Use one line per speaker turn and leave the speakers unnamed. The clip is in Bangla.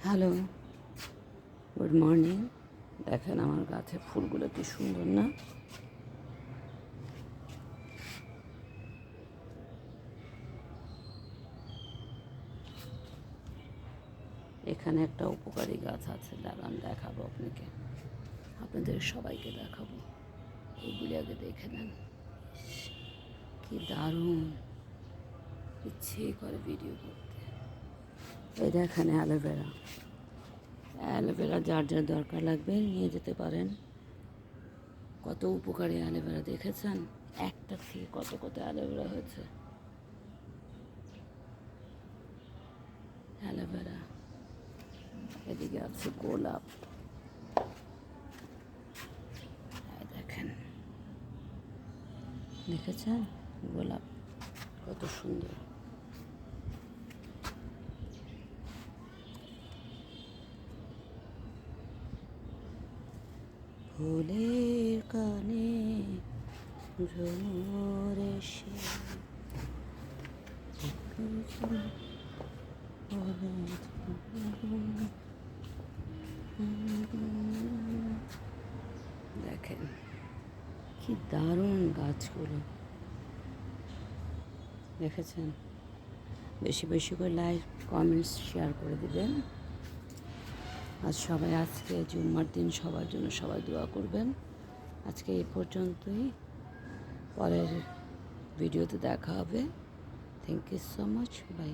Hello, good morning. দেখেন আমার গাছের ফুলগুলো কি সুন্দর না? এখানে একটা উপকারী গাছ আছে, দাঁড়ান দেখাবো আপনাদের সবাইকে দেখাবো। এইগুলি আগে দেখে নেন, কি দারুণ, ইচ্ছেই করে ভিডিও করতে। এই দেখেন অ্যালোভেরা। অ্যালোভেরা যার যার দরকার লাগবে নিয়ে যেতে পারেন। কত উপকারী অ্যালোভেরা দেখেছেন? একটা থেকে কত কত অ্যালোভেরা হয়েছে। অ্যালোভেরা, এদিকে আছে গোলাপ। দেখেন, দেখেছেন গোলাপ কত সুন্দর। ফুলের কানে ভ্রমর এসে দেখেন কি দারুণ গাছগুলো, দেখেছেন? বেশি বেশি করে লাইক, কমেন্টস, শেয়ার করে দিবেন। আর সবাই আজকে জুম্মার দিন সবার জন্য সবাই দোয়া করবেন। আজকে এই পর্যন্তই, পরের ভিডিওতে দেখা হবে। Thank you so much, by.